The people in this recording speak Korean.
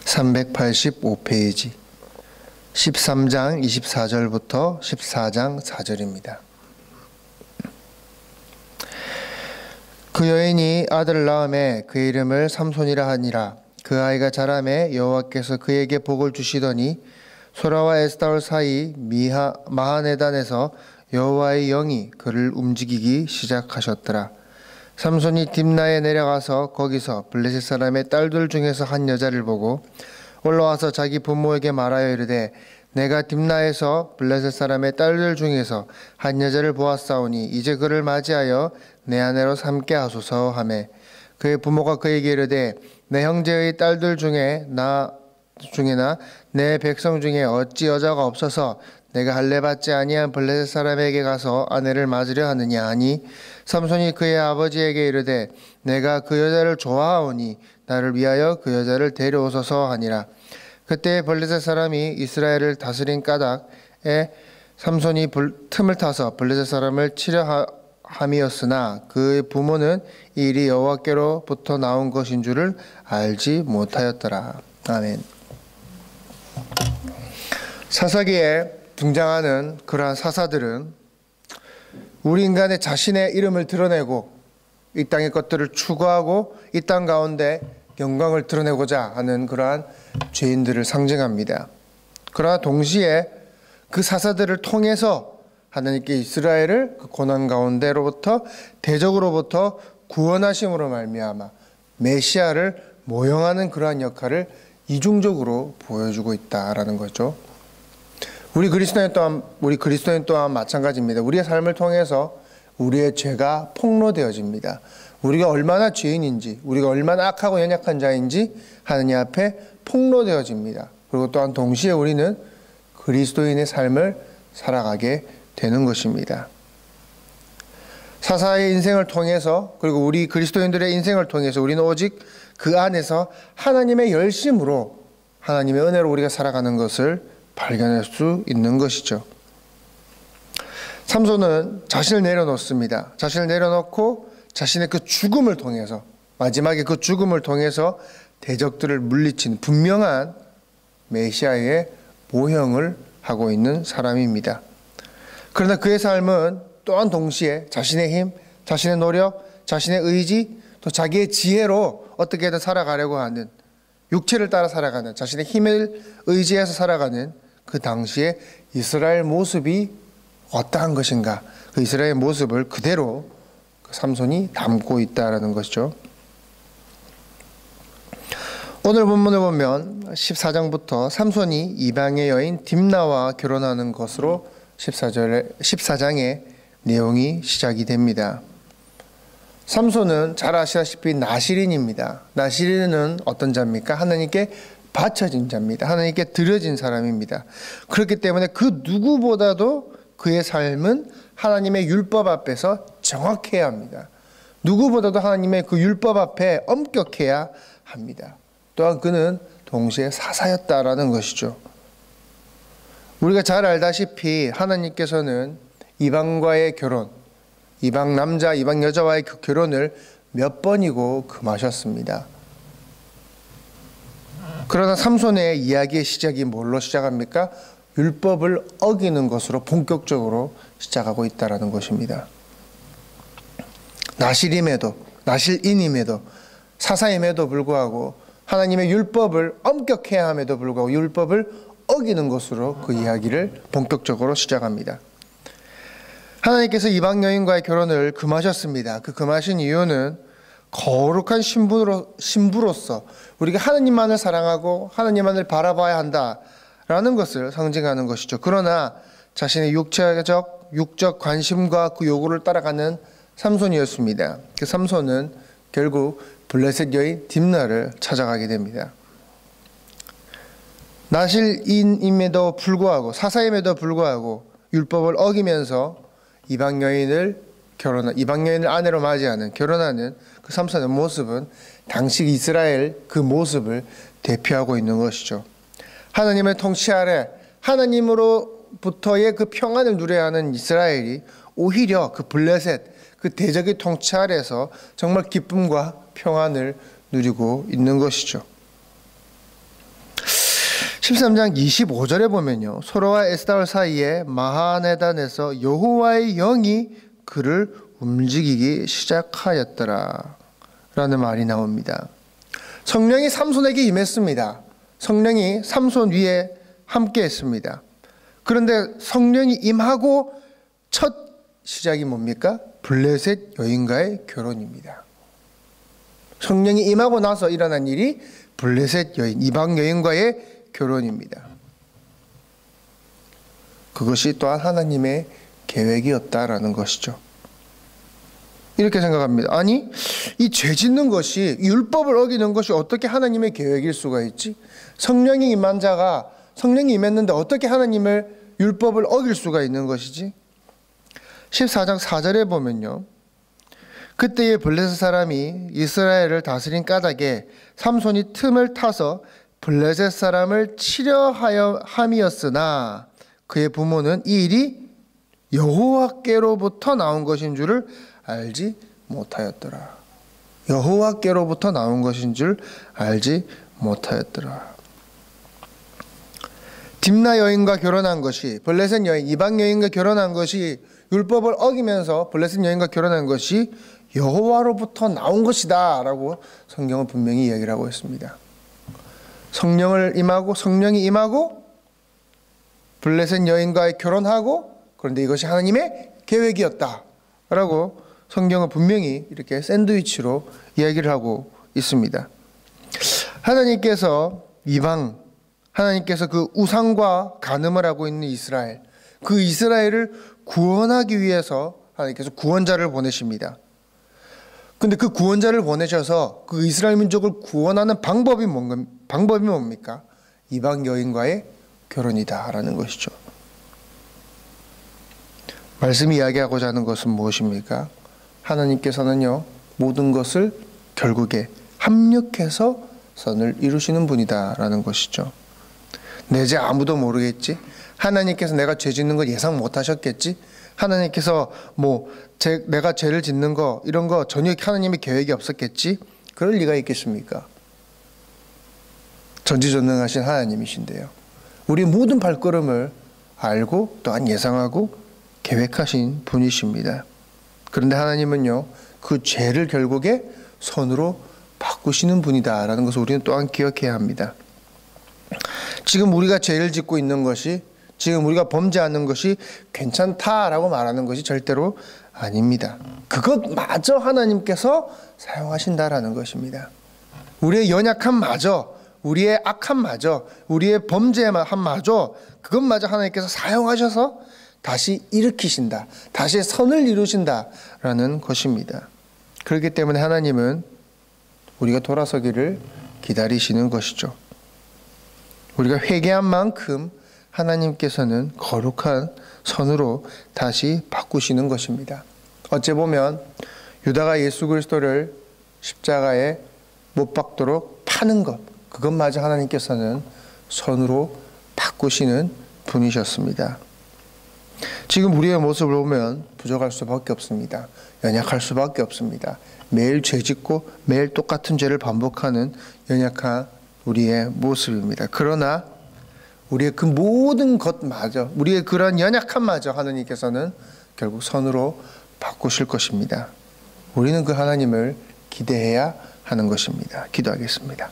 385페이지 13장 24절부터 14장 4절입니다. 그 여인이 아들을 낳음에 그 이름을 삼손이라 하니라. 그 아이가 자라매 여호와께서 그에게 복을 주시더니 소라와 에스타올 사이 마하네단에서 여호와의 영이 그를 움직이기 시작하셨더라. 삼손이 딥나에 내려가서 거기서 블레셋 사람의 딸들 중에서 한 여자를 보고 올라와서 자기 부모에게 말하여 이르되 내가 딥나에서 블레셋 사람의 딸들 중에서 한 여자를 보았사오니 이제 그를 맞이하여 내 아내로 삼게 하소서 하매 그의 부모가 그에게 이르되 내 형제의 딸들 중에나 내 백성 중에 어찌 여자가 없어서 내가 할례 받지 아니한 블레셋 사람에게 가서 아내를 맞으려 하느냐 하니 삼손이 그의 아버지에게 이르되 내가 그 여자를 좋아하오니 나를 위하여 그 여자를 데려오소서 하니라. 그때 블레셋 사람이 이스라엘을 다스린 까닭에 삼손이 틈을 타서 블레셋 사람을 치려 함이었으나 그의 부모는 이 일이 여호와께로부터 나온 것인 줄을 알지 못하였더라. 아멘. 사사기에 등장하는 그러한 사사들은 우리 인간의 자신의 이름을 드러내고 이 땅의 것들을 추구하고 이 땅 가운데 영광을 드러내고자 하는 그러한 죄인들을 상징합니다. 그러나 동시에 그 사사들을 통해서 하나님께 이스라엘을 그 고난 가운데로부터 대적으로부터 구원하심으로 말미암아 메시아를 모형하는 그러한 역할을 이중적으로 보여주고 있다라는 거죠. 우리 그리스도인 또한 마찬가지입니다. 우리의 삶을 통해서 우리의 죄가 폭로되어집니다. 우리가 얼마나 죄인인지, 우리가 얼마나 악하고 연약한 자인지 하느님 앞에 폭로되어집니다. 그리고 또한 동시에 우리는 그리스도인의 삶을 살아가게 되는 것입니다. 사사의 인생을 통해서, 그리고 우리 그리스도인들의 인생을 통해서 우리는 오직 그 안에서 하나님의 열심으로 하나님의 은혜로 우리가 살아가는 것을 발견할 수 있는 것이죠. 삼손은 자신을 내려놓습니다. 자신을 내려놓고 자신의 그 죽음을 통해서, 마지막에 그 죽음을 통해서 대적들을 물리친 분명한 메시아의 모형을 하고 있는 사람입니다. 그러나 그의 삶은 또한 동시에 자신의 힘, 자신의 노력, 자신의 의지, 또 자기의 지혜로 어떻게든 살아가려고 하는, 육체를 따라 살아가는, 자신의 힘을 의지해서 살아가는 그 당시에 이스라엘 모습이 어떠한 것인가, 그 이스라엘 모습을 그대로 삼손이 담고 있다는 것이죠. 오늘 본문을 보면 14장부터 삼손이 이방의 여인 딥나와 결혼하는 것으로 14장의 내용이 시작이 됩니다. 삼손은 잘 아시다시피 나실인입니다. 나실인은 어떤 자입니까? 하나님께 바쳐진 자입니다. 하나님께 드려진 사람입니다. 그렇기 때문에 그 누구보다도 그의 삶은 하나님의 율법 앞에서 정확해야 합니다. 누구보다도 하나님의 그 율법 앞에 엄격해야 합니다. 또한 그는 동시에 사사였다라는 것이죠. 우리가 잘 알다시피 하나님께서는 이방과의 결혼, 이방 남자, 이방 여자와의 그 결혼을 몇 번이고 금하셨습니다. 그러나 삼손의 이야기의 시작이 뭘로 시작합니까? 율법을 어기는 것으로 본격적으로 시작하고 있다는 것입니다. 나실인임에도 사사임에도 불구하고 하나님의 율법을 엄격해야 함에도 불구하고 율법을 어기는 것으로 그 이야기를 본격적으로 시작합니다. 하나님께서 이방 여인과의 결혼을 금하셨습니다. 그 금하신 이유는 거룩한 신부로서 우리가 하나님만을 사랑하고 하나님만을 바라봐야 한다라는 것을 상징하는 것이죠. 그러나 자신의 육적 관심과 그 요구를 따라가는 삼손이었습니다. 그 삼손은 결국 블레셋 여인 딥나를 찾아가게 됩니다. 나실인임에도 불구하고 사사임에도 불구하고 율법을 어기면서 이방 여인을 아내로 맞이하는, 결혼하는 그 삼손의 모습은 당시 이스라엘 그 모습을 대표하고 있는 것이죠. 하나님의 통치 아래 하나님으로부터의 그 평안을 누려야 하는 이스라엘이 오히려 그 블레셋, 그 대적의 통치 아래에서 정말 기쁨과 평안을 누리고 있는 것이죠. 13장 25절에 보면요, 소라와 에스다올 사이에 마하네단에서 여호와의 영이 그를 움직이기 시작하였더라 라는 말이 나옵니다. 성령이 삼손에게 임했습니다. 성령이 삼손 위에 함께 했습니다. 그런데 성령이 임하고 첫 시작이 뭡니까? 블레셋 여인과의 결혼입니다. 성령이 임하고 나서 일어난 일이 블레셋 여인, 이방 여인과의 결혼입니다. 그것이 또한 하나님의 계획이었다라는 것이죠. 이렇게 생각합니다. 아니, 이 죄 짓는 것이, 율법을 어기는 것이 어떻게 하나님의 계획일 수가 있지? 성령이 임한 자가, 성령이 임했는데 어떻게 하나님의 율법을 어길 수가 있는 것이지? 14장 4절에 보면요, 그때의 블레셋 사람이 이스라엘을 다스린 까닭에 삼손이 틈을 타서 블레셋 사람을 치려 함이었으나 그의 부모는 이 일이 여호와께로부터 나온 것인 줄을 알지 못하였더라. 여호와께로부터 나온 것인 줄 알지 못하였더라. 딥나 여인과 결혼한 것이, 블레셋 여인, 이방 여인과 결혼한 것이, 율법을 어기면서 블레셋 여인과 결혼한 것이 여호와로부터 나온 것이다 라고 성경은 분명히 이야기를 하고 있습니다. 성령이 임하고 블레셋 여인과의 결혼하고, 그런데 이것이 하나님의 계획이었다 라고 성경은 분명히 이렇게 샌드위치로 이야기를 하고 있습니다. 하나님께서 하나님께서 그 우상과 간음을 하고 있는 이스라엘, 그 이스라엘을 구원하기 위해서 하나님께서 구원자를 보내십니다. 근데 그 구원자를 보내셔서 그 이스라엘 민족을 구원하는 방법이 뭡니까? 이방 여인과의 결혼이다라는 것이죠. 말씀이 이야기하고자 하는 것은 무엇입니까? 하나님께서는요, 모든 것을 결국에 합력해서 선을 이루시는 분이다라는 것이죠. 내 죄 아무도 모르겠지? 하나님께서 내가 죄 짓는 걸 예상 못 하셨겠지? 하나님께서 내가 죄를 짓는 거, 이런 거 전혀 하나님의 계획이 없었겠지? 그럴 리가 있겠습니까? 전지전능하신 하나님이신데요, 우리 모든 발걸음을 알고 또한 예상하고 계획하신 분이십니다. 그런데 하나님은요, 그 죄를 결국에 선으로 바꾸시는 분이다라는 것을 우리는 또한 기억해야 합니다. 지금 우리가 죄를 짓고 있는 것이, 지금 우리가 범죄하는 것이 괜찮다라고 말하는 것이 절대로 아닙니다. 그것마저 하나님께서 사용하신다라는 것입니다. 우리의 연약함마저, 우리의 악함마저, 우리의 범죄함마저, 그것마저 하나님께서 사용하셔서 다시 일으키신다, 다시 선을 이루신다라는 것입니다. 그렇기 때문에 하나님은 우리가 돌아서기를 기다리시는 것이죠. 우리가 회개한 만큼 하나님께서는 거룩한 선으로 다시 바꾸시는 것입니다. 어찌 보면 유다가 예수 그리스도를 십자가에 못 박도록 파는 것, 그것마저 하나님께서는 선으로 바꾸시는 분이셨습니다. 지금 우리의 모습을 보면 부족할 수밖에 없습니다. 연약할 수밖에 없습니다. 매일 죄짓고 매일 똑같은 죄를 반복하는 연약한 우리의 모습입니다. 그러나 우리의 그 모든 것마저, 우리의 그런 연약함마저 하나님께서는 결국 선으로 바꾸실 것입니다. 우리는 그 하나님을 기대해야 하는 것입니다. 기도하겠습니다.